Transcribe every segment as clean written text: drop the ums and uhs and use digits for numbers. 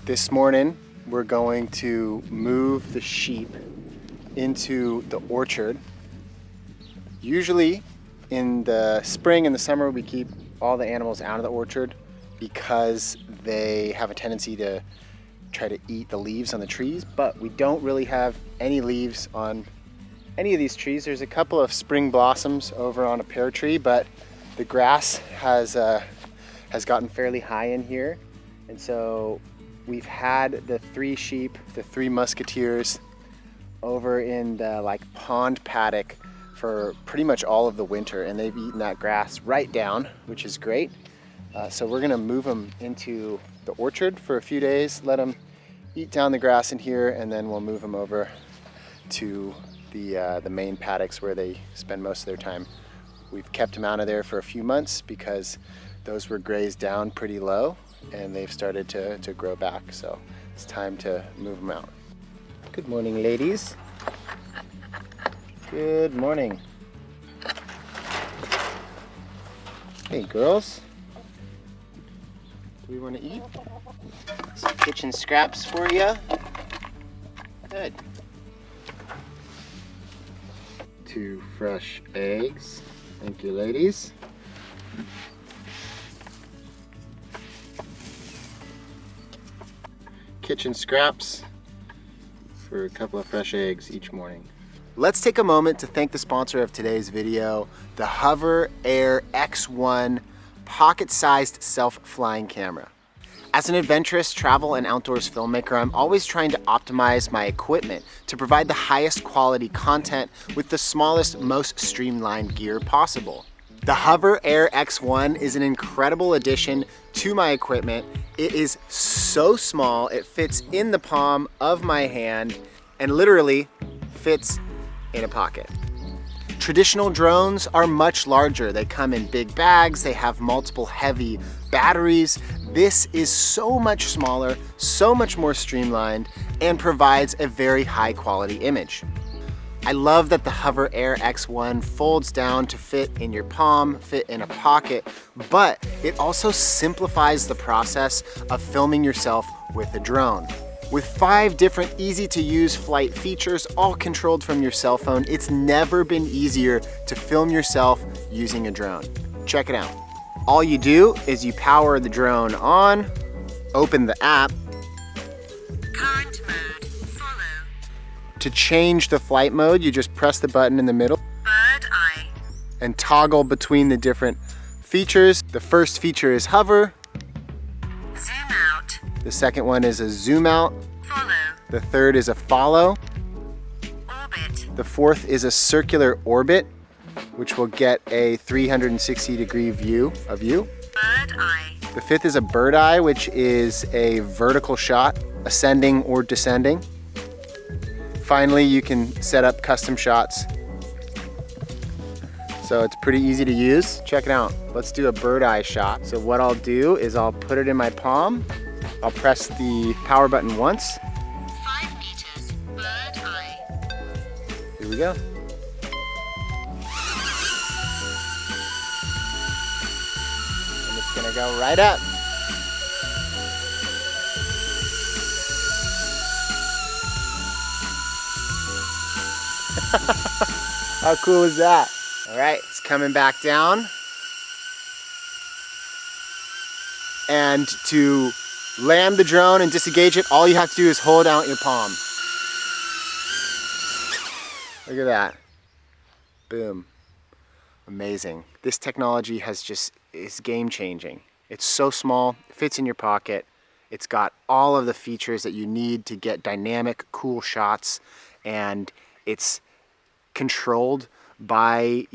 This morning we're going to move the sheep into the orchard. Usually in the spring and the summer we keep all the animals out of the orchard because they have a tendency to try to eat the leaves on the trees, but we don't really have any leaves on any of these trees. There's a couple of spring blossoms over on a pear tree, but the grass has gotten fairly high in here, and so we've had the three sheep, the three musketeers, over in the pond paddock for pretty much all of the winter, and they've eaten that grass right down, which is great. So we're gonna move them into the orchard for a few days, let them eat down the grass in here, and then we'll move them over to the main paddocks where they spend most of their time. We've kept them out of there for a few months because those were grazed down pretty low and they've started to grow back. So it's time to move them out. Good morning, ladies. Good morning. Hey, girls. Do we want to eat? Some kitchen scraps for you. Good. 2 fresh eggs. Thank you, ladies. Kitchen scraps for a couple of fresh eggs each morning. Let's take a moment to thank the sponsor of today's video, the Hover Air X1 pocket-sized self-flying camera. As an adventurous travel and outdoors filmmaker, I'm always trying to optimize my equipment to provide the highest quality content with the smallest, most streamlined gear possible. The Hover Air X1 is an incredible addition to my equipment. It is so small, it fits in the palm of my hand and literally fits in a pocket. Traditional drones are much larger. They come in big bags, they have multiple heavy batteries. This is so much smaller, so much more streamlined, and provides a very high quality image. I love that the Hover Air X1 folds down to fit in your palm, fit in a pocket, but it also simplifies the process of filming yourself with a drone. With 5 different easy-to-use flight features, all controlled from your cell phone, it's never been easier to film yourself using a drone. Check it out. All you do is you power the drone on, open the app. Current mode, follow. To change the flight mode, you just press the button in the middle. Bird eye. And toggle between the different features. The first feature is hover. Zoom out. The second one is a zoom out. Follow. The third is a follow. Orbit. The fourth is a circular orbit, which will get a 360-degree view of you. Bird eye. The fifth is a bird eye, which is a vertical shot, ascending or descending. Finally, you can set up custom shots. So it's pretty easy to use. Check it out. Let's do a bird eye shot. So what I'll do is I'll put it in my palm. I'll press the power button once. 5 meters, bird eye. Here we go. And it's gonna go right up. How cool is that? All right, it's coming back down. And to land the drone and disengage it, all you have to do is hold out your palm. Look at that. Boom. Amazing. This technology is game changing. It's so small, it fits in your pocket. It's got all of the features that you need to get dynamic, cool shots, and it's controlled by,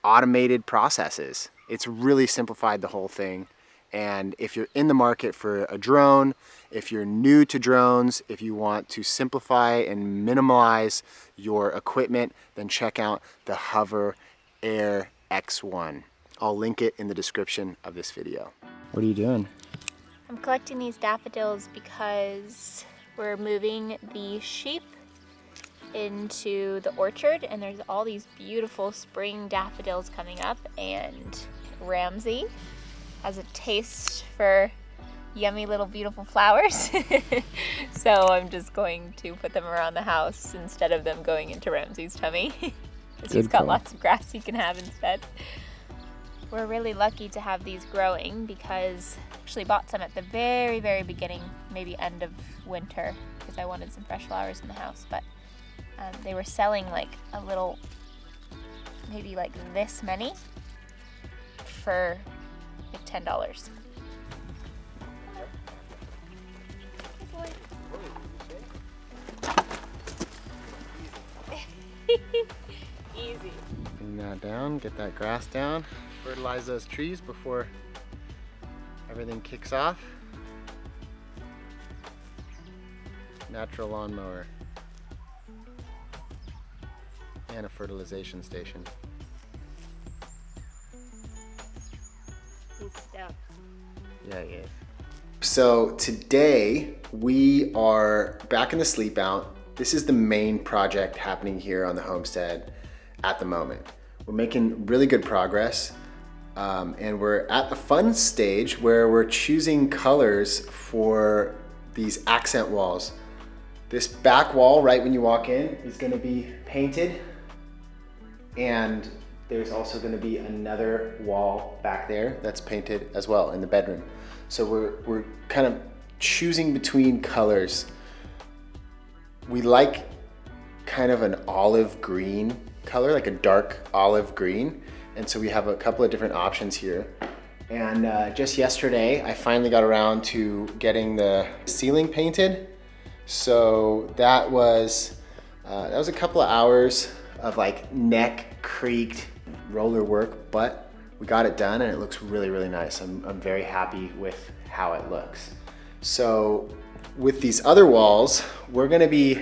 automated processes. It's really simplified the whole thing. And if you're in the market for a drone, if you're new to drones, if you want to simplify and minimize your equipment, then check out the Hover Air X1. I'll link it in the description of this video. What are you doing? I'm collecting these daffodils because we're moving the sheep into the orchard, and there's all these beautiful spring daffodils coming up, and Ramsey has a taste for yummy little beautiful flowers. So I'm just going to put them around the house instead of them going into Ramsey's tummy. Because he's got lots of grass he can have instead. We're really lucky to have these growing because I actually bought some at the very, very beginning, maybe end of winter, because I wanted some fresh flowers in the house. But they were selling like a little, maybe like this many for like $10. Easy. Bring that down, get that grass down, fertilize those trees before everything kicks off. Natural lawnmower. And a fertilization station. He's stuck. Yeah, he is. So today we are back in the sleep out. This is the main project happening here on the homestead at the moment. We're making really good progress, and we're at the fun stage where we're choosing colors for these accent walls. This back wall right when you walk in is going to be painted, and there's also going to be another wall back there that's painted as well in the bedroom. So we're kind of choosing between colors. We like kind of an olive green color, like a dark olive green. And so we have a couple of different options here. And just yesterday, I finally got around to getting the ceiling painted. So that was a couple of hours of like neck creaked roller work, but we got it done and it looks really, really nice. I'm very happy with how it looks. So with these other walls, we're gonna be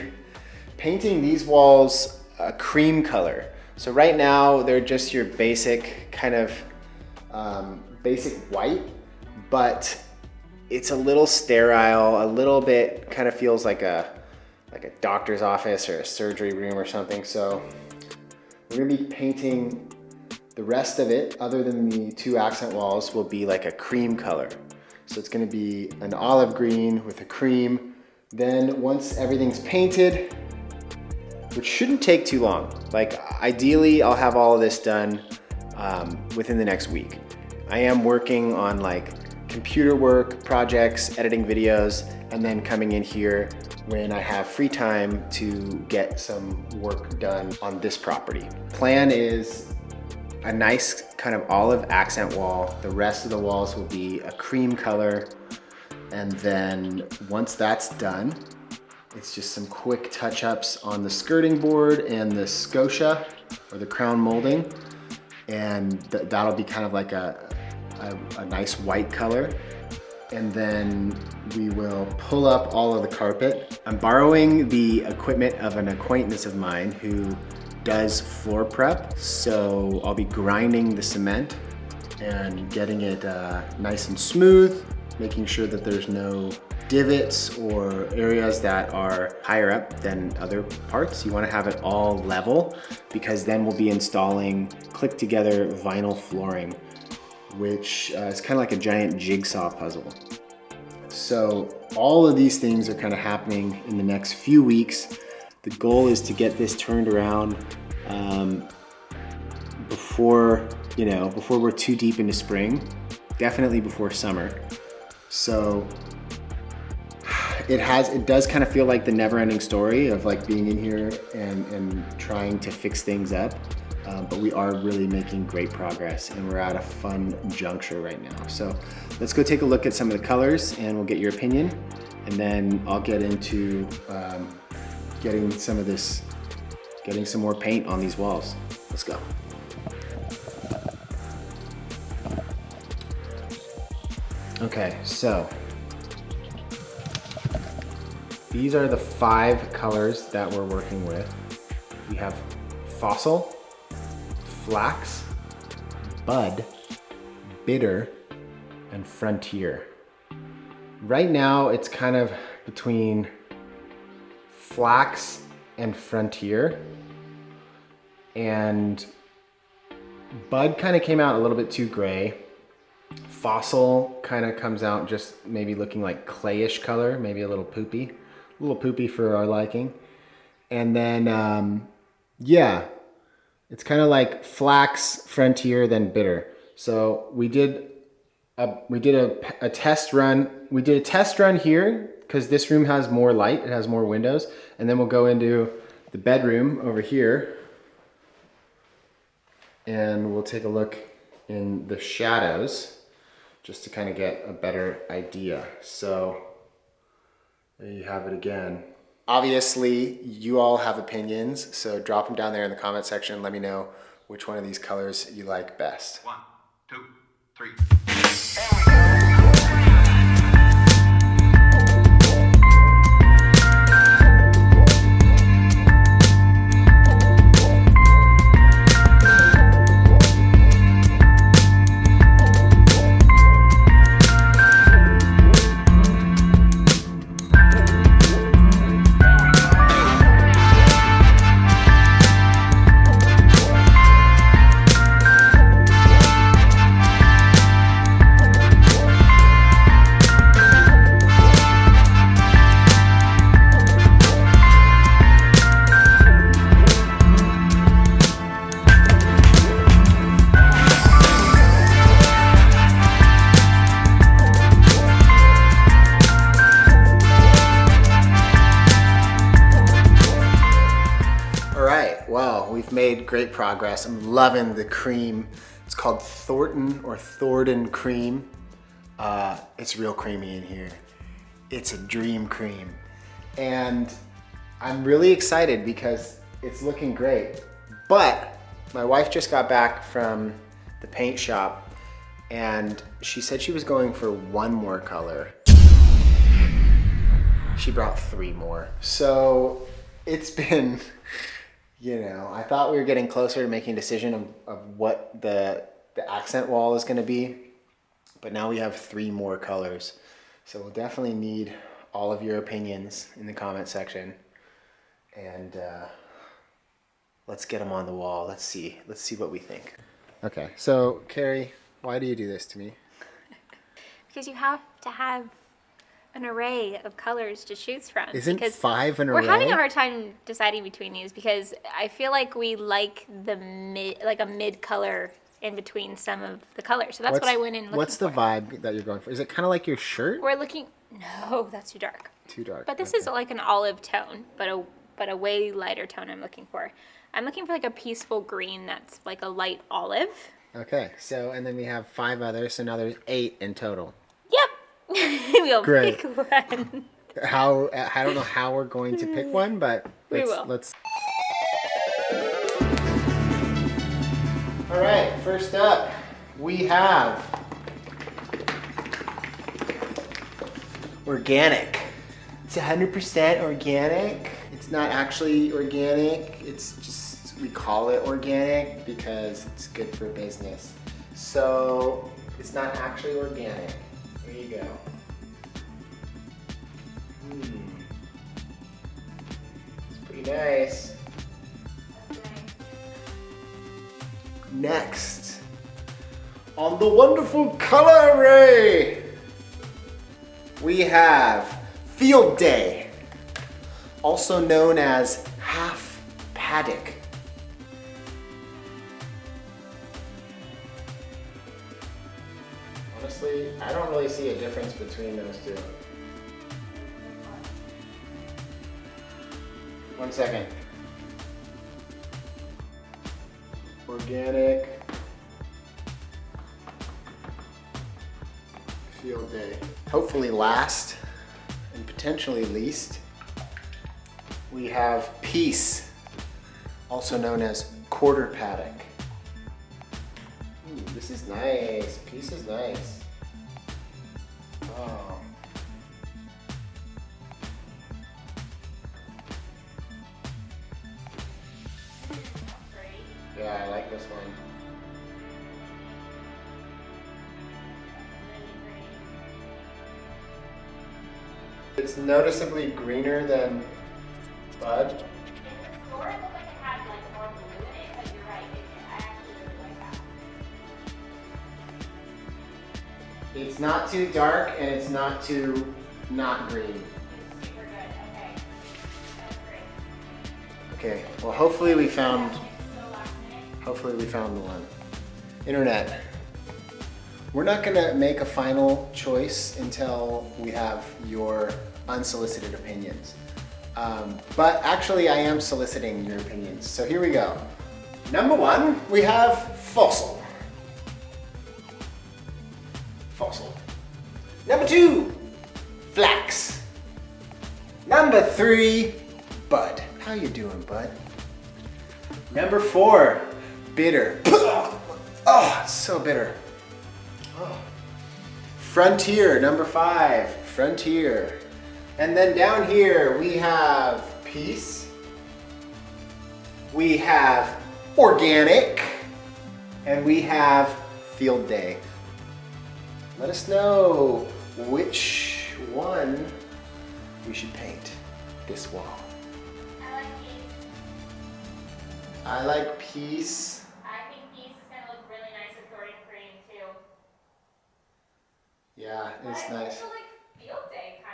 painting these walls a cream color. So right now, they're just your basic kind of basic white, but it's a little sterile, a little bit kind of feels like a doctor's office or a surgery room or something. So we're gonna be painting the rest of it, other than the two accent walls, will be like a cream color. So it's gonna be an olive green with a cream. Then once everything's painted, which shouldn't take too long. Like ideally, I'll have all of this done within the next week. I am working on like computer work, projects, editing videos, and then coming in here when I have free time to get some work done on this property. Plan is a nice kind of olive accent wall. The rest of the walls will be a cream color. And then once that's done, it's just some quick touch-ups on the skirting board and the scotia or the crown molding. And that'll be kind of like a nice white color. And then we will pull up all of the carpet. I'm borrowing the equipment of an acquaintance of mine who does floor prep. So I'll be grinding the cement and getting it nice and smooth, making sure that there's no divots or areas that are higher up than other parts. You want to have it all level, because then we'll be installing click together vinyl flooring, which is kind of like a giant jigsaw puzzle. So all of these things are kind of happening in the next few weeks. The goal is to get this turned around before we're too deep into spring, definitely before summer. So it does kind of feel like the never-ending story of like being in here and trying to fix things up. But we are really making great progress, and we're at a fun juncture right now. So let's go take a look at some of the colors and we'll get your opinion. And then I'll get into getting some more paint on these walls. Let's go. Okay, so these are the 5 colors that we're working with. We have fossil, flax, bud, bitter, and frontier. Right now it's kind of between flax and frontier, and bud kind of came out a little bit too gray, Fossil kind of comes out just maybe looking like clayish color, maybe a little poopy for our liking. And then, yeah, it's kind of like flax, frontier, then bitter. So we did a test run. We did a test run here because this room has more light. It has more windows. And then we'll go into the bedroom over here and we'll take a look in the shadows just to kind of get a better idea. So there you have it again. Obviously, you all have opinions, so drop them down there in the comment section. Let me know which one of these colors you like best. 1, 2, 3. Made great progress. I'm loving the cream. It's called Thornton cream. It's real creamy in here. It's a dream cream. And I'm really excited because it's looking great. But my wife just got back from the paint shop and she said she was going for one more color. She brought 3 more. So it's been, you know, I thought we were getting closer to making a decision of what the accent wall is going to be, but now we have 3 more colors. So we'll definitely need all of your opinions in the comment section, and let's get them on the wall. Let's see what we think. Okay, so Carrie, why do you do this to me? Because you have to have an array of colors to choose from. Isn't 5 an array? We're having a hard time deciding between these because I feel like we like a mid color in between some of the colors. So that's what I went in looking for. What's the vibe that you're going for? Is it kind of like your shirt? We're looking, no, that's too dark. Too dark. But this is like an olive tone, but a way lighter tone I'm looking for. I'm looking for like a peaceful green that's like a light olive. Okay, so, and then we have 5 others, so now there's 8 in total. Yep. We'll Great. pick one. I don't know how we're going to pick one, but let's. All right, first up, we have organic. It's 100% organic. It's not actually organic. It's just, we call it organic because it's good for business. So it's not actually organic. There you go. It's pretty nice. Next, on the wonderful color array, we have Field Day, also known as half paddock. Honestly, I don't really see a difference between those two. 1 second. Organic. Field Day. Hopefully last and potentially least, we have Peace, also known as quarter paddock. Ooh, this is nice. Peace is nice. Oh. Yeah, I like this one. It's noticeably greener than Bud. It's not too dark and it's not too not green. Super good. Okay. Sounds great. Okay, well hopefully we found So last minute. the one. Internet. We're not gonna make a final choice until we have your unsolicited opinions. But actually I am soliciting your opinions. So here we go. Number one, we have fossil. Fossil. Number two, flax. Number three, bud. How you doing, bud? Number four, bitter. Oh, it's so bitter. Oh. Frontier, number five, frontier. And then down here we have peace. We have organic. And we have field day. Let us know which one we should paint this wall. I like peace. I like peace. I think peace is gonna look really nice with Jordan cream too. Yeah, it's But nice. also like field day kinda.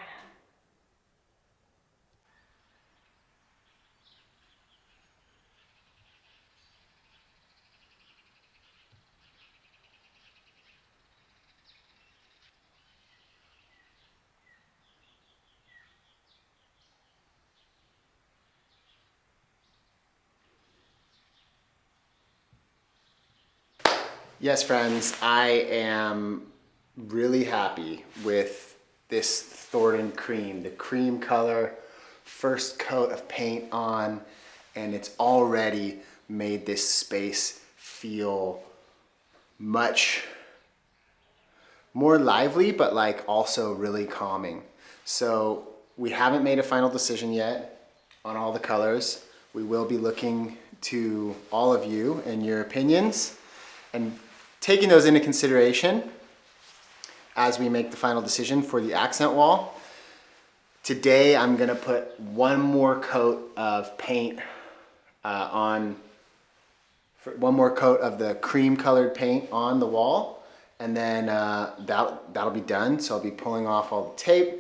Yes, friends, I am really happy with this Thornton cream, the cream color, first coat of paint on, and it's already made this space feel much more lively, but like also really calming. So we haven't made a final decision yet on all the colors. We will be looking to all of you and your opinions and taking those into consideration as we make the final decision for the accent wall. Today I'm gonna put one more coat of paint one more coat of the cream colored paint on the wall, and then that'll be done. So I'll be pulling off all the tape,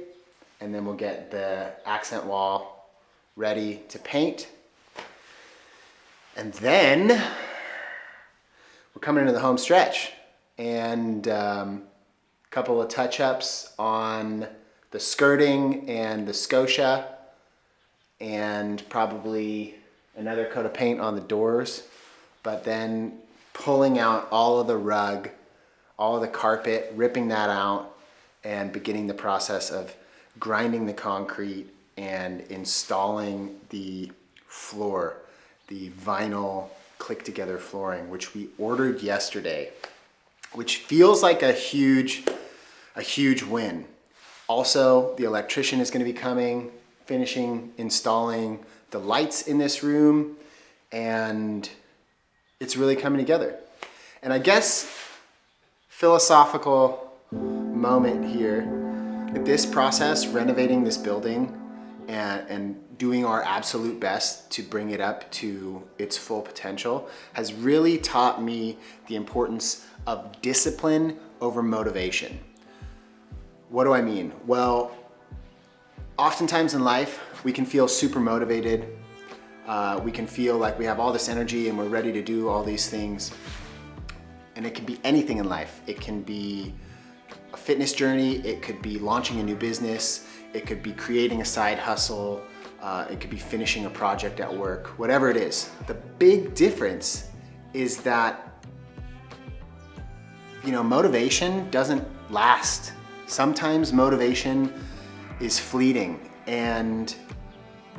and then we'll get the accent wall ready to paint. And then we're coming into the home stretch, and a couple of touch-ups on the skirting and the scotia, and probably another coat of paint on the doors, but then pulling out all of the rug, all of the carpet, ripping that out, and beginning the process of grinding the concrete and installing the floor, the vinyl click-together flooring, which we ordered yesterday, which feels like a huge win. Also, the electrician is going to be coming, finishing installing the lights in this room, and it's really coming together. And I guess philosophical moment here, this process, renovating this building and doing our absolute best to bring it up to its full potential, has really taught me the importance of discipline over motivation. What do I mean? Well, oftentimes in life, we can feel super motivated. We can feel like we have all this energy and we're ready to do all these things. And it can be anything in life. It can be a fitness journey. It could be launching a new business. It could be creating a side hustle. It could be finishing a project at work, whatever it is. The big difference is that, motivation doesn't last. Sometimes motivation is fleeting, and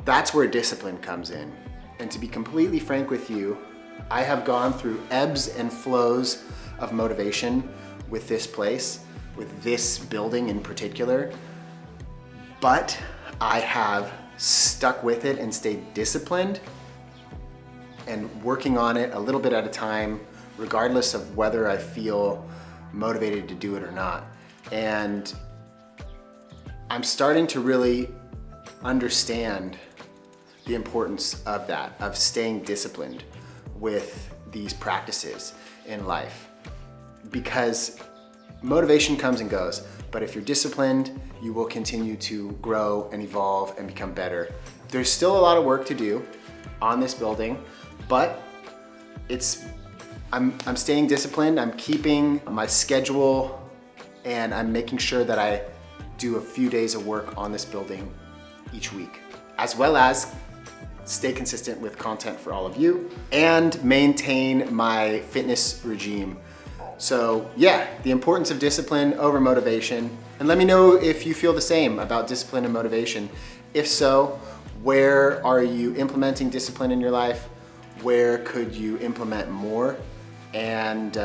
that's where discipline comes in. And to be completely frank with you, I have gone through ebbs and flows of motivation with this place, with this building in particular, but I have stuck with it and stayed disciplined and working on it a little bit at a time, regardless of whether I feel motivated to do it or not. And I'm starting to really understand the importance of that, of staying disciplined with these practices in life. Because Motivation comes and goes, but if you're disciplined, you will continue to grow and evolve and become better. There's still a lot of work to do on this building, but I'm staying disciplined. I'm keeping my schedule, and I'm making sure that I do a few days of work on this building each week, as well as stay consistent with content for all of you and maintain my fitness regime. So yeah, the importance of discipline over motivation. And let me know if you feel the same about discipline and motivation. If so, where are you implementing discipline in your life? Where could you implement more? And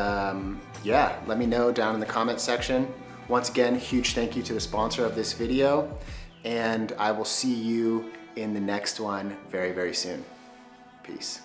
yeah, let me know down in the comment section. Once again, huge thank you to the sponsor of this video, and I will see you in the next one very, very soon. Peace.